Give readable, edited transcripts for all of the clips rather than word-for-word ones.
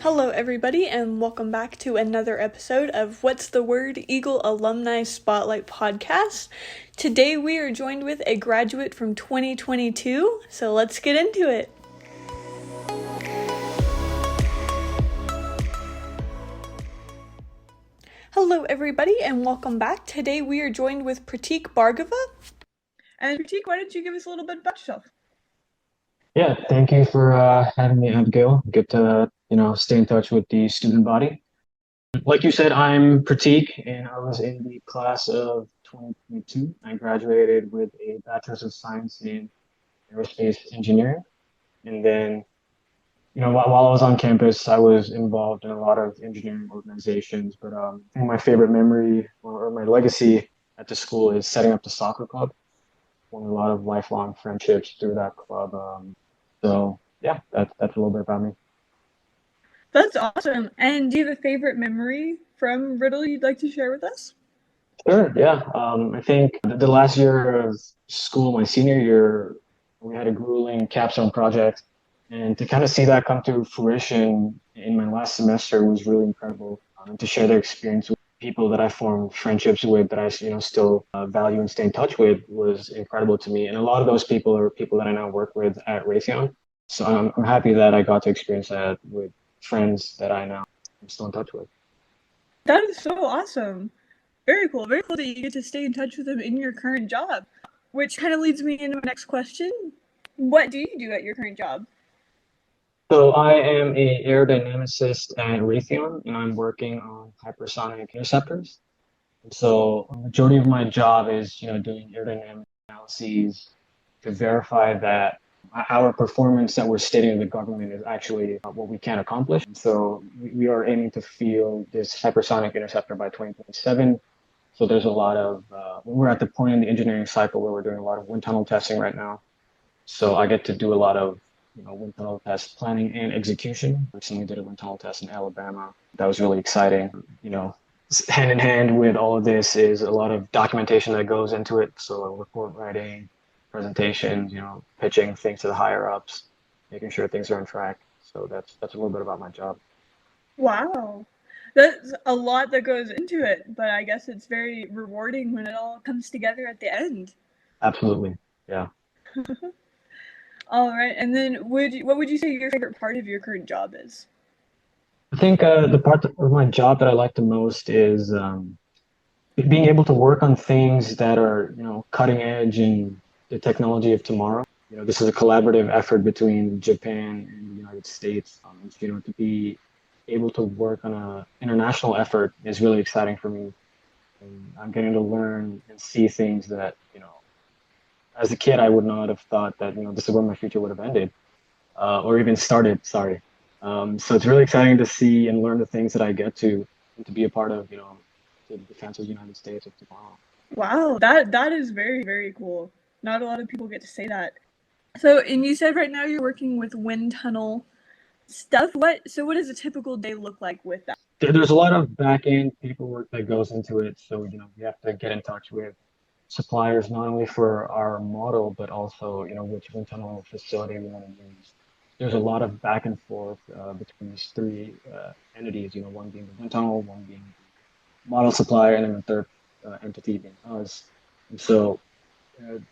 Hello, everybody, and welcome back to another episode of What's the Word? Eagle Alumni Spotlight Podcast. Today we are joined with a graduate from 2022, so let's get into it. Hello, everybody, and welcome back. Today we are joined with Pratik Bhargava. And Pratik, why don't you give us a little bit about yourself? Yeah, thank you for having me, Abigail. Good to, stay in touch with the student body. Like you said, I'm Pratik, and I was in the class of 2022. I graduated with a Bachelor's of Science in Aerospace Engineering. And then, while I was on campus, I was involved in a lot of engineering organizations. But I think my favorite memory or my legacy at the school is setting up the soccer club. Formed a lot of lifelong friendships through that club. So yeah, that's a little bit about me. That's awesome. And do you have a favorite memory from Riddle you'd like to share with us? Sure, yeah. I think the last year of school, my senior year, we had a grueling capstone project, and to kind of see that come to fruition in my last semester was really incredible. And to share their experience with people that I formed friendships with, that I still value and stay in touch with, was incredible to me. And a lot of those people are people that I now work with at Raytheon. So I'm happy that I got to experience that with friends that I now am still in touch with. That is so awesome. Very cool. Very cool that you get to stay in touch with them in your current job. Which kind of leads me into my next question. What do you do at your current job? So I am a aerodynamicist at Raytheon, and I'm working on hypersonic interceptors. And so a majority of my job is, doing aerodynamic analyses to verify that our performance that we're stating to the government is actually what we can accomplish. And so we are aiming to field this hypersonic interceptor by 2027. So there's a lot of, we're at the point in the engineering cycle where we're doing a lot of wind tunnel testing right now. So I get to do a lot of, wind tunnel test planning and execution. Recently did a wind tunnel test in Alabama. That was really exciting. Hand in hand with all of this is a lot of documentation that goes into it. So report writing, presentations, pitching things to the higher ups, making sure things are on track. So that's a little bit about my job. Wow. That's a lot that goes into it, but I guess it's very rewarding when it all comes together at the end. Absolutely. Yeah. All right. And then what would you say your favorite part of your current job is? I think the part of my job that I like the most is being able to work on things that are, cutting edge in the technology of tomorrow. This is a collaborative effort between Japan and the United States. To be able to work on an international effort is really exciting for me. And I'm getting to learn and see things that, as a kid, I would not have thought that, this is where my future would have ended or even started. Sorry. So it's really exciting to see and learn the things that I get to and to be a part of, the defense of the United States of tomorrow. Wow, that is very, very cool. Not a lot of people get to say that. So, and you said right now you're working with wind tunnel stuff. What does a typical day look like with that? There's a lot of back end paperwork that goes into it. So, we have to get in touch with suppliers not only for our model, but also, which wind tunnel facility we want to use. There's a lot of back and forth between these three entities, one being the wind tunnel, one being the model supplier, and then the third entity being us. And so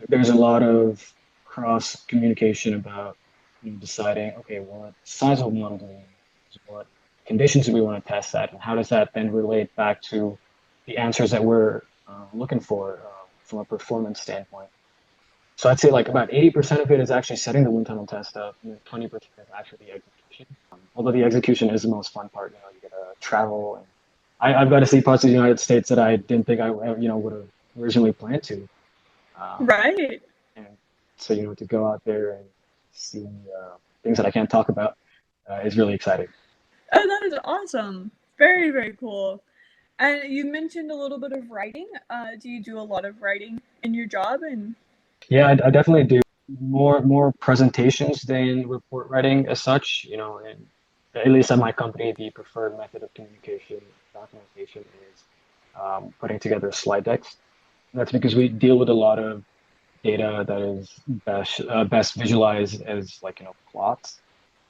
there's a lot of cross communication about deciding, okay, what size of model do we use? What conditions do we want to test at? And how does that then relate back to the answers that we're looking for from a performance standpoint? So I'd say like about 80% of it is actually setting the wind tunnel test up, and then 20% is actually the execution. Although the execution is the most fun part, you get to travel, and I've got to see parts of the United States that I didn't think I would have originally planned to. Right. And so, to go out there and see things that I can't talk about is really exciting. Oh, that is awesome. Very, very cool. And you mentioned a little bit of writing. Do you do a lot of writing in your job? And Yeah, I definitely do more presentations than report writing as such, and at least at my company, the preferred method of communication, documentation is putting together slide decks. And that's because we deal with a lot of data that is best visualized as like plots.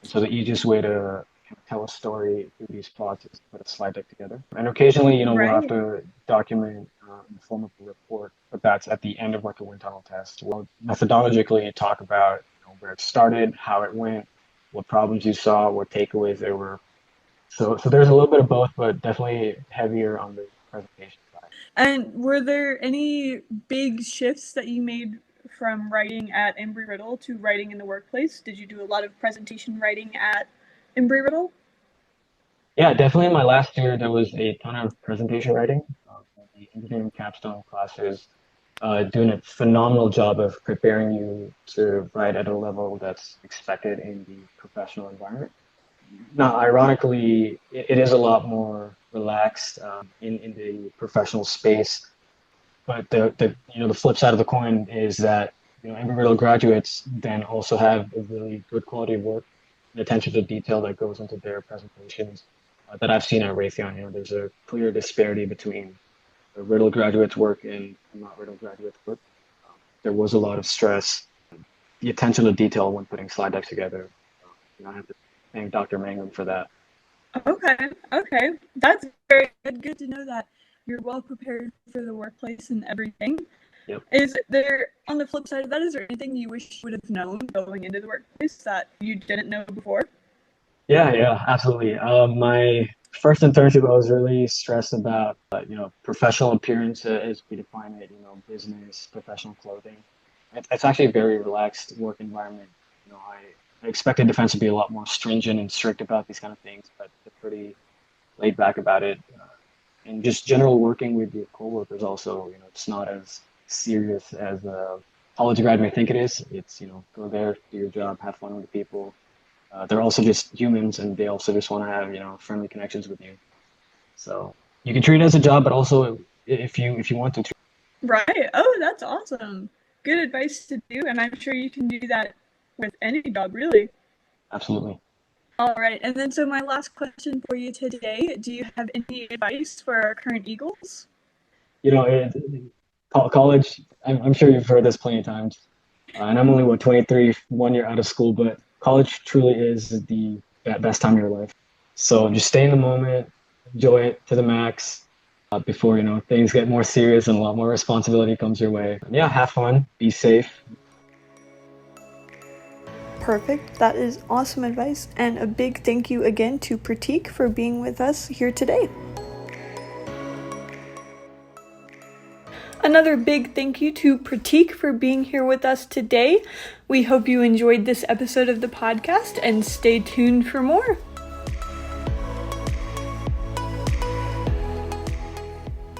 And so the easiest way to tell a story through these plots is put a slide deck together. And occasionally, we'll have Right. to document in the form of a report, but that's at the end of like a wind tunnel test. We'll methodologically talk about where it started, how it went, what problems you saw, what takeaways there were. So there's a little bit of both, but definitely heavier on the presentation side. And were there any big shifts that you made from writing at Embry-Riddle to writing in the workplace? Did you do a lot of presentation writing at Embry-Riddle? Yeah, definitely in my last year, there was a ton of presentation writing. The engineering capstone classes doing a phenomenal job of preparing you to write at a level that's expected in the professional environment. Now, ironically, it is a lot more relaxed in the professional space. But the flip side of the coin is that Embry-Riddle graduates then also have a really good quality of work and attention to detail that goes into their presentations that I've seen at Raytheon. There's a clear disparity between the Riddle graduates' work and not Riddle graduates' work. There was a lot of stress, the attention to detail when putting slide decks together. I have to thank Dr. Mangum for that. Okay. That's very good. Good to know that you're well prepared for the workplace and everything. Yep. Is there, on the flip side of that, is there anything you wish you would have known going into the workplace that you didn't know before? Yeah, absolutely. My first internship, I was really stressed about, professional appearance as we define it, business, professional clothing. It's actually a very relaxed work environment. I expected defense to be a lot more stringent and strict about these kind of things, but they're pretty laid back about it. And just general working with your coworkers also, it's not as serious as a college grad may think it is. It's, go there, do your job, have fun with the people. They're also just humans, and they also just want to have friendly connections with you. So you can treat it as a job, but also if you want to. Right. Oh, that's awesome. Good advice to do, and I'm sure you can do that with any job, really. Absolutely. All right, and then so my last question for you today: do you have any advice for our current Eagles? College. I'm sure you've heard this plenty of times, and I'm only 23, 1 year out of school, but college truly is the best time of your life. So just stay in the moment, enjoy it to the max before things get more serious and a lot more responsibility comes your way. Yeah, have fun, be safe. Perfect. That is awesome advice, and a big thank you again to Pratik for being with us here today. Another big thank you to Pratik for being here with us today. We hope you enjoyed this episode of the podcast, and stay tuned for more.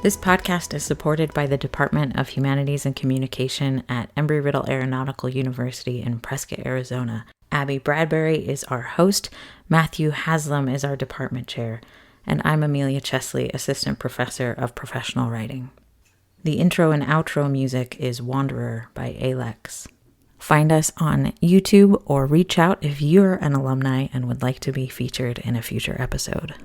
This podcast is supported by the Department of Humanities and Communication at Embry-Riddle Aeronautical University in Prescott, Arizona. Abby Bradbury is our host, Matthew Haslam is our department chair, and I'm Amelia Chesley, Assistant Professor of Professional Writing. The intro and outro music is Wanderer by Alex. Find us on YouTube or reach out if you're an alumni and would like to be featured in a future episode.